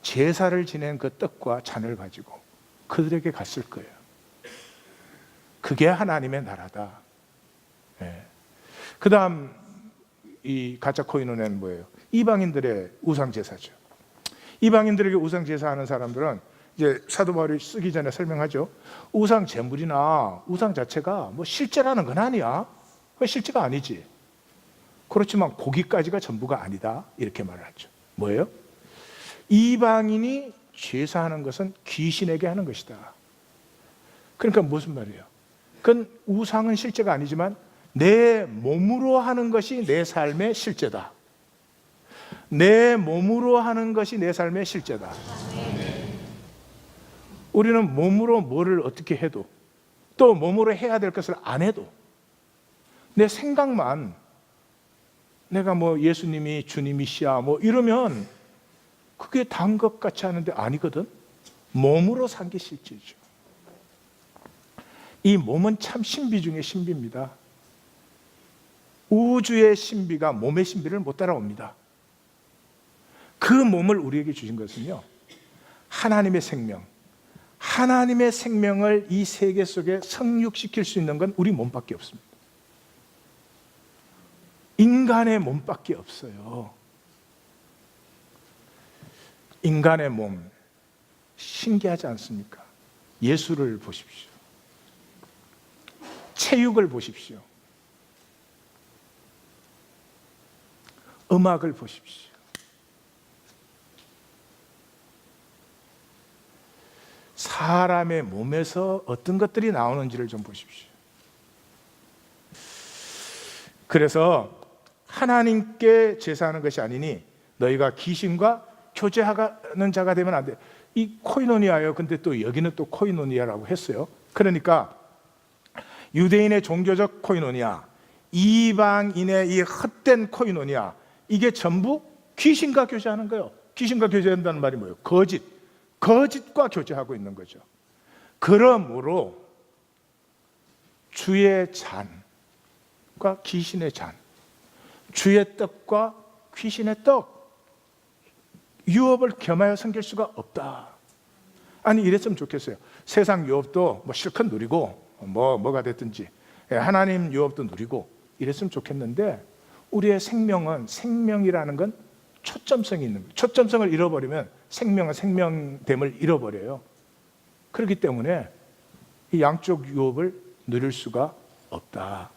제사를 지낸 그 떡과 잔을 가지고 그들에게 갔을 거예요. 그게 하나님의 나라다. 네. 그 다음 이 가짜 코이노니아는 뭐예요? 이방인들의 우상 제사죠. 이방인들에게 우상 제사하는 사람들은 이제 사도 바울이 쓰기 전에 설명하죠. 우상 제물이나 우상 자체가 뭐 실제라는 건 아니야. 왜 실제가 아니지? 그렇지만 고기까지가 전부가 아니다. 이렇게 말을 하죠. 뭐예요? 이방인이 제사하는 것은 귀신에게 하는 것이다. 그러니까 무슨 말이에요? 그건 우상은 실제가 아니지만 내 몸으로 하는 것이 내 삶의 실제다. 내 몸으로 하는 것이 내 삶의 실제다. 우리는 몸으로 뭐를 어떻게 해도, 또 몸으로 해야 될 것을 안 해도 내 생각만 내가 뭐 예수님이 주님이시야 뭐 이러면 그게 단 것 같이 하는데 아니거든. 몸으로 산 게 실제죠. 이 몸은 참 신비 중에 신비입니다. 우주의 신비가 몸의 신비를 못 따라옵니다. 그 몸을 우리에게 주신 것은요, 하나님의 생명, 하나님의 생명을 이 세계 속에 성육시킬 수 있는 건 우리 몸밖에 없습니다. 인간의 몸밖에 없어요. 인간의 몸 신기하지 않습니까? 예술을 보십시오. 체육을 보십시오. 음악을 보십시오. 사람의 몸에서 어떤 것들이 나오는지를 좀 보십시오. 그래서 하나님께 제사하는 것이 아니니 너희가 귀신과 교제하는 자가 되면 안 돼. 이 코이노니아예요. 근데 또 여기는 또 코이노니아라고 했어요. 그러니까 유대인의 종교적 코이노니아, 이방인의 이 헛된 코이노니아, 이게 전부 귀신과 교제하는 거예요. 귀신과 교제한다는 말이 뭐예요? 거짓과 교제하고 있는 거죠. 그러므로 주의 잔과 귀신의 잔, 주의 떡과 귀신의 떡, 유업을 겸하여 섬길 수가 없다. 아니, 이랬으면 좋겠어요. 세상 유업도 뭐 실컷 누리고 뭐가 됐든지 하나님 유업도 누리고 이랬으면 좋겠는데, 우리의 생명은, 생명이라는 건 초점성이 있는 거예요. 초점성을 잃어버리면 생명은 생명됨을 잃어버려요. 그렇기 때문에 이 양쪽 유업을 누릴 수가 없다.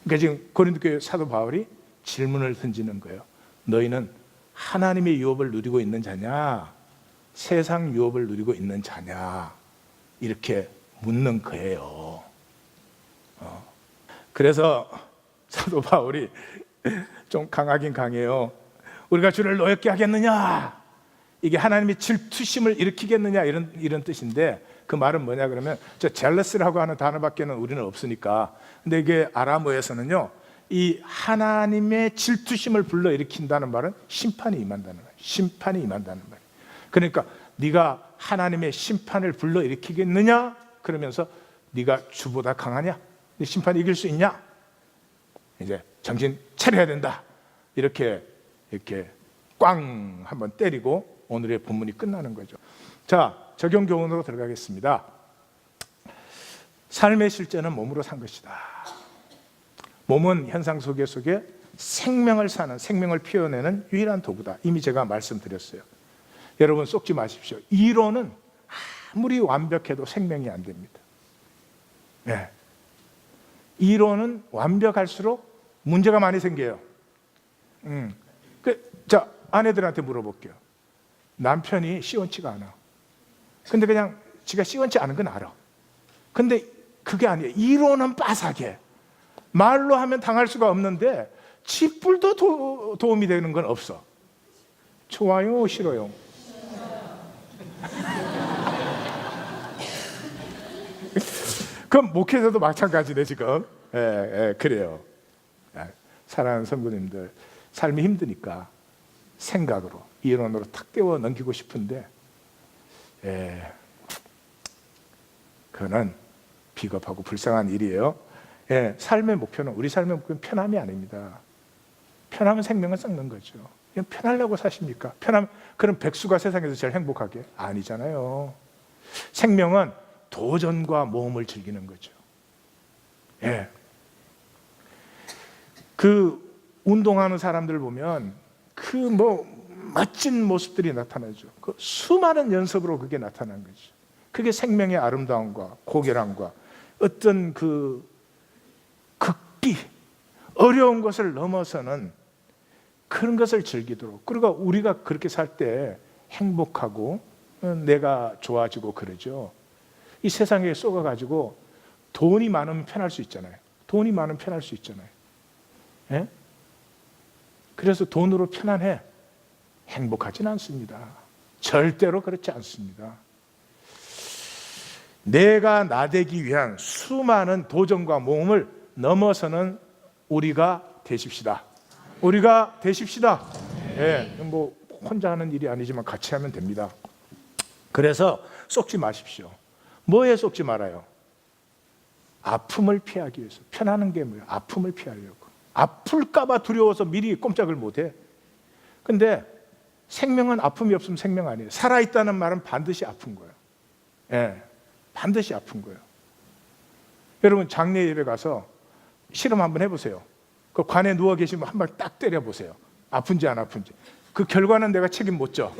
그러니까 지금 고린도교회 사도 바울이 질문을 던지는 거예요. 너희는 하나님의 유업을 누리고 있는 자냐, 세상 유업을 누리고 있는 자냐, 이렇게 묻는 거예요. 그래서 사도 바울이 좀 강하긴 강해요. 우리가 주를 노엽게 하겠느냐, 이게 하나님의 질투심을 일으키겠느냐, 이런 뜻인데, 그 말은 뭐냐 그러면, 저 jealous라고 하는 단어밖에는 우리는 없으니까. 근데 이게 아람어에서는요, 이 하나님의 질투심을 불러일으킨다는 말은 심판이 임한다는 거예요. 심판이 임한다는 말이에요. 그러니까 네가 하나님의 심판을 불러일으키겠느냐, 그러면서 네가 주보다 강하냐, 네 심판 이길 수 있냐, 이제 정신 차려야 된다, 이렇게 꽝 한번 때리고 오늘의 본문이 끝나는 거죠. 자, 적용 교훈으로 들어가겠습니다. 삶의 실제는 몸으로 산 것이다. 몸은 현상 속에 생명을 사는, 생명을 피워내는 유일한 도구다. 이미 제가 말씀드렸어요. 여러분 쏙지 마십시오. 이론은 아무리 완벽해도 생명이 안 됩니다. 네. 이론은 완벽할수록 문제가 많이 생겨요. 자, 아내들한테 물어볼게요. 남편이 시원치가 않아. 근데 그냥 지가 시원치 않은 건 알아. 근데 그게 아니에요. 이론은 빠삭해. 말로 하면 당할 수가 없는데 쥐뿔도 도움이 되는 건 없어. 좋아요, 싫어요? 그럼 목회자도 마찬가지네 지금. 그래요. 사랑하는 성도님들, 삶이 힘드니까 생각으로, 이론으로 탁 떼워 넘기고 싶은데, 그거는 비겁하고 불쌍한 일이에요. 삶의 목표는, 우리 삶의 목표는 편함이 아닙니다. 편하면 생명을 썩는 거죠. 그냥 편하려고 사십니까? 그럼 백수가 세상에서 제일 행복하게? 아니잖아요. 생명은 도전과 모험을 즐기는 거죠. 그 운동하는 사람들 보면 멋진 모습들이 나타나죠. 그 수많은 연습으로 그게 나타난 거죠. 그게 생명의 아름다움과 고결함과 어떤 그 극기, 어려운 것을 넘어서는 그런 것을 즐기도록. 그러니까 우리가 그렇게 살 때 행복하고 내가 좋아지고 그러죠. 이 세상에 쏘가가지고 돈이 많으면 편할 수 있잖아요. 돈이 많으면 편할 수 있잖아요. 그래서 돈으로 편안해? 행복하진 않습니다. 절대로 그렇지 않습니다. 내가 나되기 위한 수많은 도전과 모험을 넘어서는 우리가 되십시다. 우리가 되십시다. 뭐 혼자 하는 일이 아니지만 같이 하면 됩니다. 그래서 속지 마십시오. 뭐에 속지 말아요? 아픔을 피하기 위해서. 편하는 게 뭐예요? 아픔을 피하려고. 아플까봐 두려워서 미리 꼼짝을 못해. 근데 생명은 아픔이 없으면 생명 아니에요. 살아있다는 말은 반드시 아픈 거예요. 반드시 아픈 거예요. 여러분 장례 예배 가서 실험 한번 해보세요. 그 관에 누워 계시면 한 발 딱 때려보세요. 아픈지 안 아픈지. 그 결과는 내가 책임 못 져.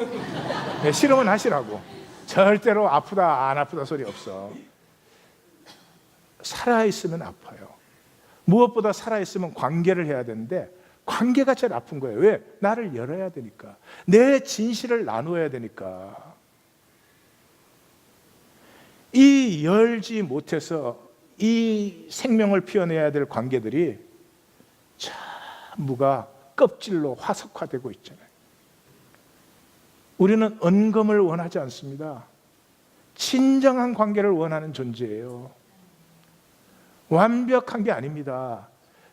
실험은 하시라고. 절대로 아프다 안 아프다 소리 없어. 살아있으면 아파요. 무엇보다 살아있으면 관계를 해야 되는데 관계가 제일 아픈 거예요. 왜? 나를 열어야 되니까. 내 진실을 나누어야 되니까. 이 열지 못해서 이 생명을 피워내야 될 관계들이 전부가 껍질로 화석화되고 있잖아요. 우리는 언검을 원하지 않습니다. 진정한 관계를 원하는 존재예요. 완벽한 게 아닙니다.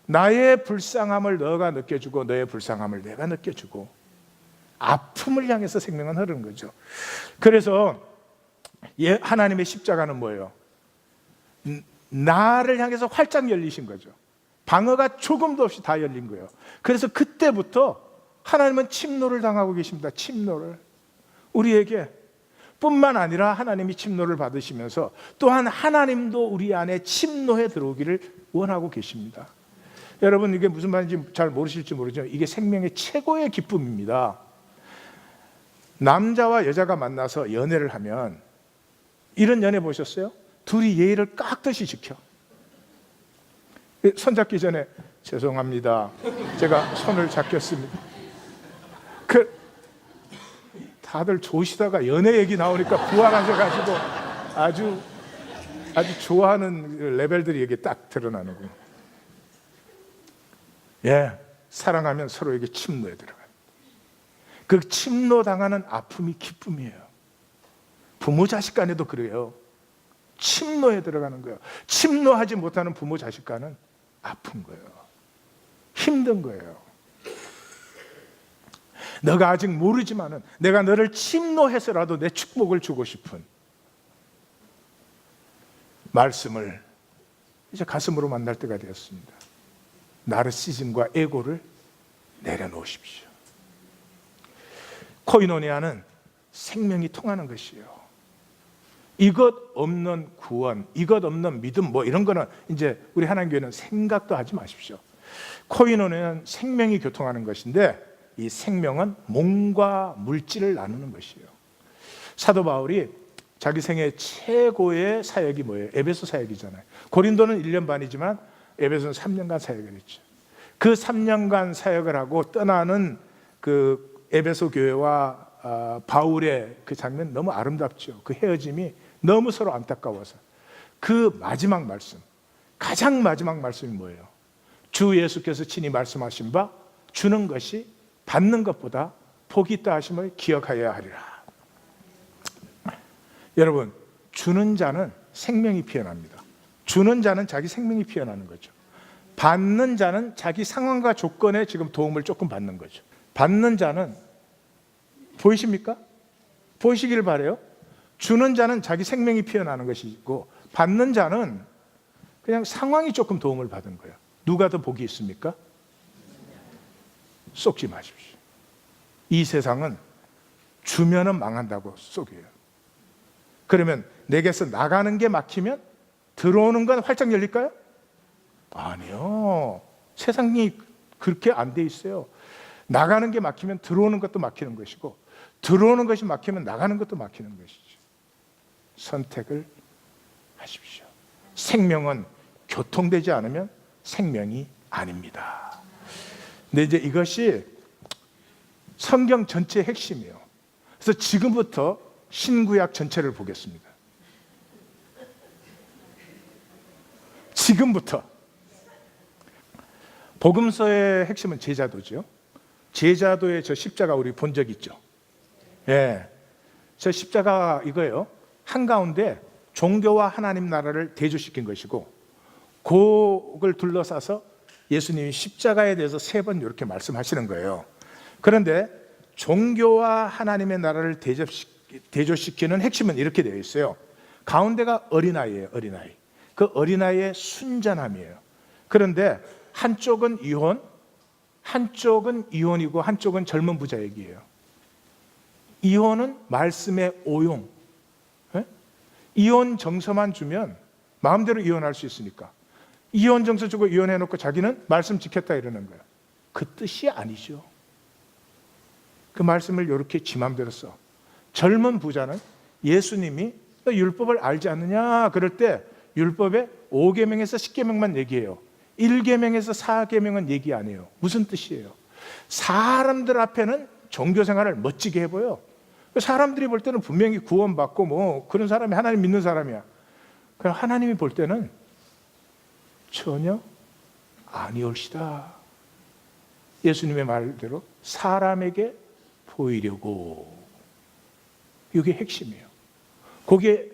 나의 불쌍함을 너가 느껴주고 너의 불쌍함을 내가 느껴주고 아픔을 향해서 생명은 흐르는 거죠. 그래서 하나님의 십자가는 뭐예요? 나를 향해서 활짝 열리신 거죠. 방어가 조금도 없이 다 열린 거예요. 그래서 그때부터 하나님은 침노를 당하고 계십니다. 침노를. 우리에게 뿐만 아니라 하나님이 침노를 받으시면서 또한 하나님도 우리 안에 침노해 들어오기를 원하고 계십니다. 여러분, 이게 무슨 말인지 잘 모르실지 모르지만 이게 생명의 최고의 기쁨입니다. 남자와 여자가 만나서 연애를 하면 이런 연애 보셨어요? 둘이 예의를 깍듯이 지켜. 손잡기 전에 죄송합니다. 제가 손을 잡겠습니다. 다들 조시다가 연애 얘기 나오니까 부활하셔가지고 아주 좋아하는 레벨들이 여기 딱 드러나는 거예요. 예, 사랑하면 서로에게 침노에 들어가요. 그 침노 당하는 아픔이 기쁨이에요. 부모 자식 간에도 그래요. 침노에 들어가는 거예요. 침노하지 못하는 부모 자식 간은 아픈 거예요. 힘든 거예요. 너가 아직 모르지만은 내가 너를 침노해서라도 내 축복을 주고 싶은 말씀을 이제 가슴으로 만날 때가 되었습니다. 나르시즘과 에고를 내려놓으십시오. 코이노니아는 생명이 통하는 것이에요. 이것 없는 구원, 이것 없는 믿음 뭐 이런 거는 이제 우리 하나님교회는 생각도 하지 마십시오. 코이노니아는 생명이 교통하는 것인데 이 생명은 몸과 물질을 나누는 것이에요. 사도 바울이 자기 생애 최고의 사역이 뭐예요? 에베소 사역이잖아요. 고린도는 1년 반이지만 에베소는 3년간 사역을 했죠. 그 3년간 사역을 하고 떠나는 그 에베소 교회와 바울의 그 장면 너무 아름답죠. 그 헤어짐이 너무 서로 안타까워서 그 마지막 말씀, 가장 마지막 말씀이 뭐예요? 주 예수께서 친히 말씀하신 바 주는 것이 받는 것보다 복이 있다 하심을 기억하여야 하리라. 여러분, 주는 자는 생명이 피어납니다. 주는 자는 자기 생명이 피어나는 거죠. 받는 자는 자기 상황과 조건에 지금 도움을 조금 받는 거죠. 받는 자는 보이십니까? 보이시기를 바라요. 주는 자는 자기 생명이 피어나는 것이고 받는 자는 그냥 상황이 조금 도움을 받은 거예요. 누가 더 복이 있습니까? 속지 마십시오. 이 세상은 주면은 망한다고 속여요. 그러면 내게서 나가는 게 막히면 들어오는 건 활짝 열릴까요? 아니요. 세상이 그렇게 안 돼 있어요. 나가는 게 막히면 들어오는 것도 막히는 것이고 들어오는 것이 막히면 나가는 것도 막히는 것이죠. 선택을 하십시오. 생명은 교통되지 않으면 생명이 아닙니다. 근데 이제 이것이 성경 전체의 핵심이에요. 그래서 지금부터 신구약 전체를 보겠습니다. 지금부터 복음서의 핵심은 제자도죠. 제자도의 저 십자가 우리 본 적 있죠? 예, 저 십자가 이거예요. 한가운데 종교와 하나님 나라를 대조시킨 것이고 그걸 둘러싸서 예수님이 십자가에 대해서 3번 이렇게 말씀하시는 거예요. 그런데 종교와 하나님의 나라를 대조시키는 핵심은 이렇게 되어 있어요. 가운데가 어린아이예요. 어린아이. 그 어린아이의 순전함이에요. 그런데 한쪽은 이혼이고 한쪽은 젊은 부자 얘기예요. 이혼은 말씀의 오용. 네? 이혼 정서만 주면 마음대로 이혼할 수 있으니까 이혼 정서 주고 이혼해놓고 자기는 말씀 지켰다 이러는 거예요. 그 뜻이 아니죠. 그 말씀을 이렇게 지 맘대로 써. 젊은 부자는 예수님이 너 율법을 알지 않느냐 그럴 때 율법의 5계명에서 10계명만 얘기해요. 1계명에서 4계명은 얘기 안 해요. 무슨 뜻이에요? 사람들 앞에는 종교 생활을 멋지게 해보여. 사람들이 볼 때는 분명히 구원받고 뭐 그런 사람이 하나님 믿는 사람이야. 그럼 하나님이 볼 때는 전혀 아니올시다. 예수님의 말대로 사람에게 보이려고. 이게 핵심이에요. 거기에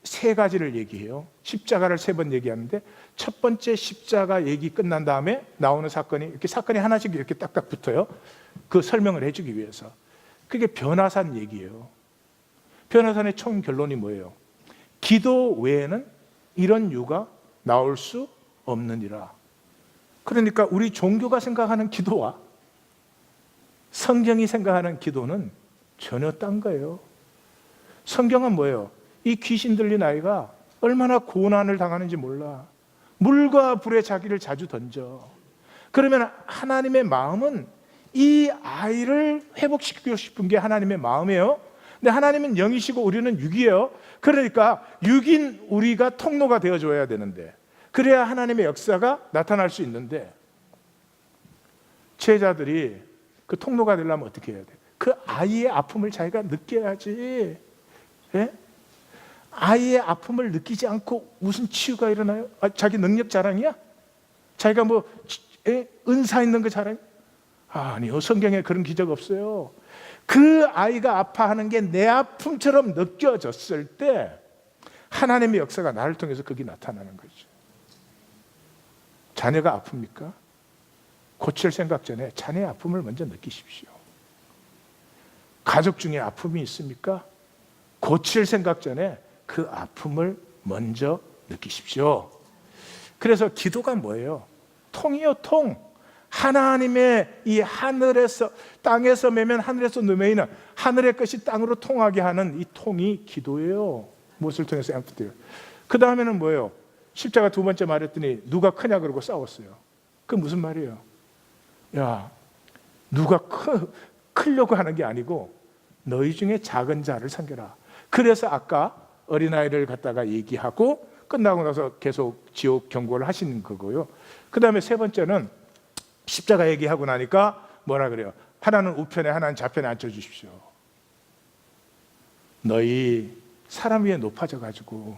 세 가지를 얘기해요. 십자가를 3번 얘기하는데 첫 번째 십자가 얘기 끝난 다음에 나오는 사건이 이렇게 사건이 하나씩 이렇게 딱딱 붙어요. 그 설명을 해주기 위해서. 그게 변화산 얘기예요. 변화산의 총 결론이 뭐예요? 기도 외에는 이런 유가 나올 수 없느니라. 그러니까 우리 종교가 생각하는 기도와 성경이 생각하는 기도는 전혀 딴 거예요. 성경은 뭐예요? 이 귀신 들린 아이가 얼마나 고난을 당하는지 몰라. 물과 불에 자기를 자주 던져. 그러면 하나님의 마음은 이 아이를 회복시키고 싶은 게 하나님의 마음이에요. 근데 하나님은 영이시고 우리는 육이에요. 그러니까 육인 우리가 통로가 되어줘야 되는데, 그래야 하나님의 역사가 나타날 수 있는데, 제자들이 그 통로가 되려면 어떻게 해야 돼? 그 아이의 아픔을 자기가 느껴야지. 예? 아이의 아픔을 느끼지 않고 무슨 치유가 일어나요? 자기 능력 자랑이야? 자기가 뭐 은사 있는 거 자랑? 아니요, 성경에 그런 기적 없어요. 그 아이가 아파하는 게 내 아픔처럼 느껴졌을 때 하나님의 역사가 나를 통해서 그게 나타나는 거죠. 자녀가 아픕니까? 고칠 생각 전에 자녀의 아픔을 먼저 느끼십시오. 가족 중에 아픔이 있습니까? 고칠 생각 전에 그 아픔을 먼저 느끼십시오. 그래서 기도가 뭐예요? 통이요, 통. 하나님의 이 하늘에서, 땅에서 매면 하늘에서 누메이는 하늘의 것이 땅으로 통하게 하는 이 통이 기도예요. 무엇을 통해서 앰프트요. 그 다음에는 뭐예요? 십자가 2번째 말했더니 누가 크냐 그러고 싸웠어요. 그 무슨 말이에요? 야, 누가 크려고 하는 게 아니고 너희 중에 작은 자를 섬겨라. 그래서 아까 어린아이를 갖다가 얘기하고 끝나고 나서 계속 지옥 경고를 하시는 거고요. 그 다음에 3번째는 십자가 얘기하고 나니까 뭐라 그래요? 하나는 우편에 하나는 좌편에 앉혀주십시오. 너희 사람 위에 높아져 가지고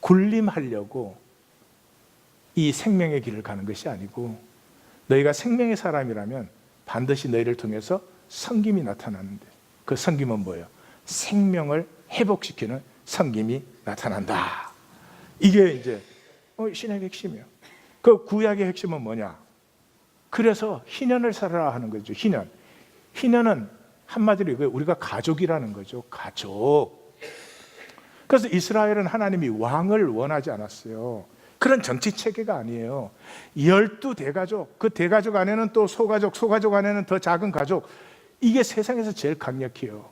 군림하려고 이 생명의 길을 가는 것이 아니고, 너희가 생명의 사람이라면 반드시 너희를 통해서 성김이 나타나는데, 그 성김은 뭐예요? 생명을 회복시키는 성김이 나타난다. 이게 이제 신약의 핵심이에요. 그 구약의 핵심은 뭐냐? 그래서 희년을 살아라 하는 거죠. 희년은 한마디로 우리가 가족이라는 거죠. 가족. 그래서 이스라엘은 하나님이 왕을 원하지 않았어요. 그런 정치 체계가 아니에요. 12대가족, 그 대가족 안에는 또 소가족, 소가족 안에는 더 작은 가족. 이게 세상에서 제일 강력해요.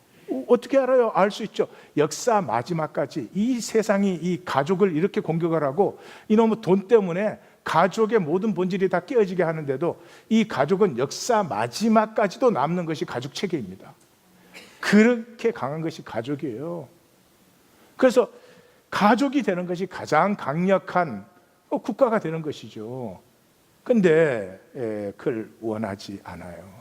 어떻게 알아요? 알 수 있죠. 역사 마지막까지 이 세상이 이 가족을 이렇게 공격을 하고 이놈의 돈 때문에 가족의 모든 본질이 다 깨어지게 하는데도 이 가족은 역사 마지막까지도 남는 것이 가족 체계입니다. 그렇게 강한 것이 가족이에요. 그래서 가족이 되는 것이 가장 강력한 국가가 되는 것이죠. 근데 그걸 원하지 않아요.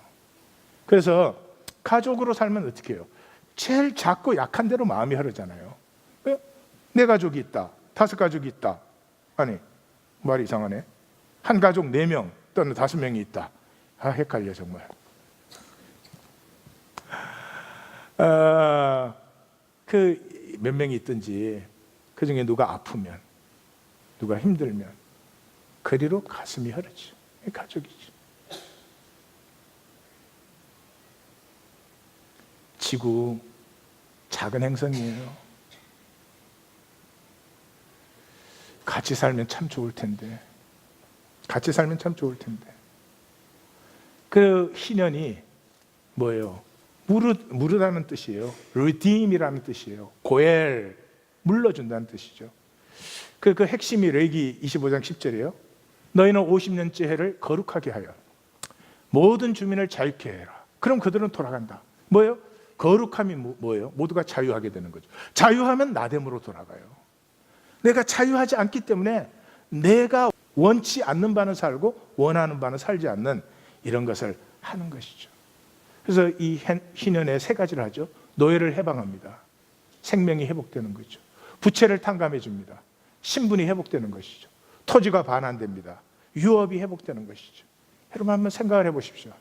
그래서 가족으로 살면 어떻게 해요? 제일 작고 약한 대로 마음이 흐르잖아요. 내 가족이 있다, 5가족이 있다. 아니, 말이 이상하네. 한 가족 4명 또는 5명이 있다. 헷갈려 정말. 그 몇 명이 있든지 그 중에 누가 아프면, 누가 힘들면 그리로 가슴이 흐르죠. 가족이죠. 지구 작은 행성이에요. 같이 살면 참 좋을 텐데. 같이 살면 참 좋을 텐데. 그 희년이 뭐예요? 무르다는 뜻이에요. redeem이라는 뜻이에요. 고엘, 물러준다는 뜻이죠. 그 핵심이 레위기 25장 10절이에요. 너희는 50년째 해를 거룩하게 하여 모든 주민을 자유케 해라. 그럼 그들은 돌아간다. 뭐예요? 거룩함이 뭐예요? 모두가 자유하게 되는 거죠. 자유하면 나됨으로 돌아가요. 내가 자유하지 않기 때문에 내가 원치 않는 바는 살고 원하는 바는 살지 않는 이런 것을 하는 것이죠. 그래서 이 희년에 세 가지를 하죠. 노예를 해방합니다. 생명이 회복되는 거죠. 부채를 탕감해 줍니다. 신분이 회복되는 것이죠. 토지가 반환됩니다. 유업이 회복되는 것이죠. 여러분 한번 생각을 해보십시오.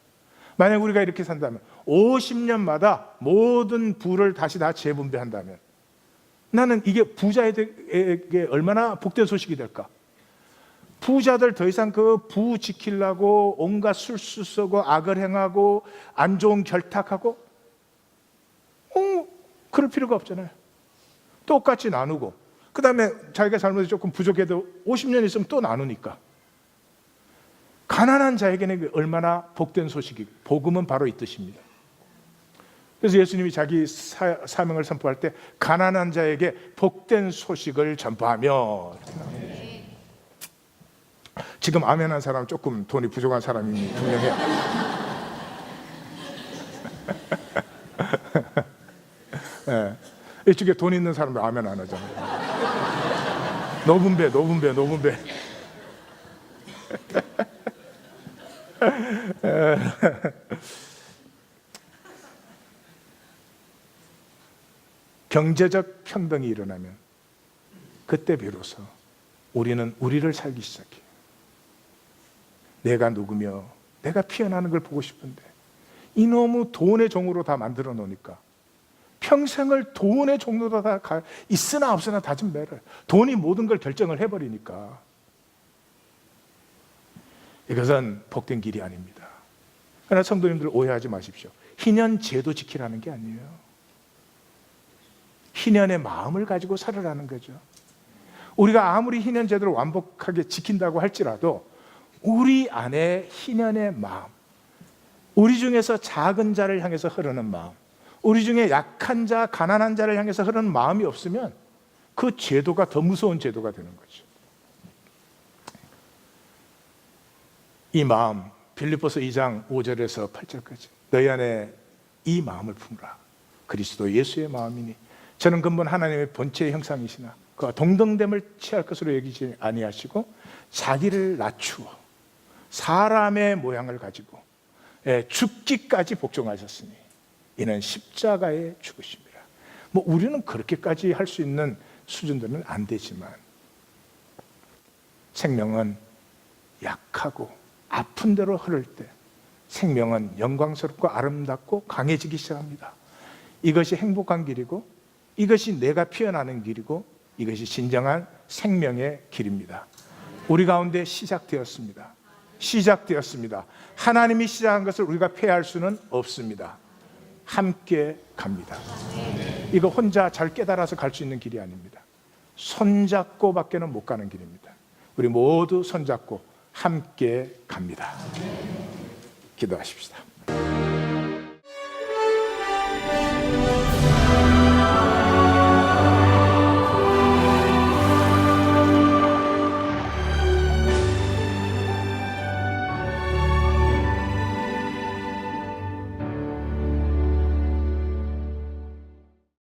만약 우리가 이렇게 산다면 50년마다 모든 부를 다시 다 재분배한다면 나는 이게 부자에게 얼마나 복된 소식이 될까? 부자들 더 이상 그 부 지키려고 온갖 술수 쓰고 악을 행하고 안 좋은 결탁하고 그럴 필요가 없잖아요. 똑같이 나누고 그 다음에 자기가 잘못이 조금 부족해도 50년 있으면 또 나누니까 가난한 자에게는 얼마나 복된 소식이고 복음은 바로 이 뜻입니다. 그래서 예수님이 자기 사명을 선포할 때 가난한 자에게 복된 소식을 전파하며 지금 아멘한 사람은 조금 돈이 부족한 사람이 분명해요. 네. 이쪽에 돈 있는 사람들 아멘 안 하잖아요. 노분배. 경제적 평등이 일어나면 그때 비로소 우리는 우리를 살기 시작해요. 내가 누구며 내가 피어나는 걸 보고 싶은데 이놈의 돈의 종으로 다 만들어 놓으니까 평생을 돈의 종로로 다 있으나 없으나 다진 매를 돈이 모든 걸 결정을 해버리니까 이것은 복된 길이 아닙니다. 그러나 성도님들 오해하지 마십시오. 희년 제도 지키라는 게 아니에요. 희년의 마음을 가지고 살으라는 거죠. 우리가 아무리 희년 제도를 완벽하게 지킨다고 할지라도 우리 안에 희년의 마음, 우리 중에서 작은 자를 향해서 흐르는 마음, 우리 중에 약한 자, 가난한 자를 향해서 흐르는 마음이 없으면 그 제도가 더 무서운 제도가 되는 거죠. 이 마음, 빌립보서 2장 5절에서 8절까지 너희 안에 이 마음을 품으라. 그리스도 예수의 마음이니 저는 근본 하나님의 본체의 형상이시나 그와 동등됨을 취할 것으로 여기지 아니하시고 자기를 낮추어 사람의 모양을 가지고 죽기까지 복종하셨으니 이는 십자가에 죽으심이라. 우리는 그렇게까지 할 수 있는 수준들은 안 되지만 생명은 약하고 아픈 대로 흐를 때 생명은 영광스럽고 아름답고 강해지기 시작합니다. 이것이 행복한 길이고 이것이 내가 피어나는 길이고 이것이 진정한 생명의 길입니다. 우리 가운데 시작되었습니다. 하나님이 시작한 것을 우리가 폐할 수는 없습니다. 함께 갑니다. 이거 혼자 잘 깨달아서 갈 수 있는 길이 아닙니다. 손잡고 밖에는 못 가는 길입니다. 우리 모두 손잡고 함께 갑니다. 기도하십시다.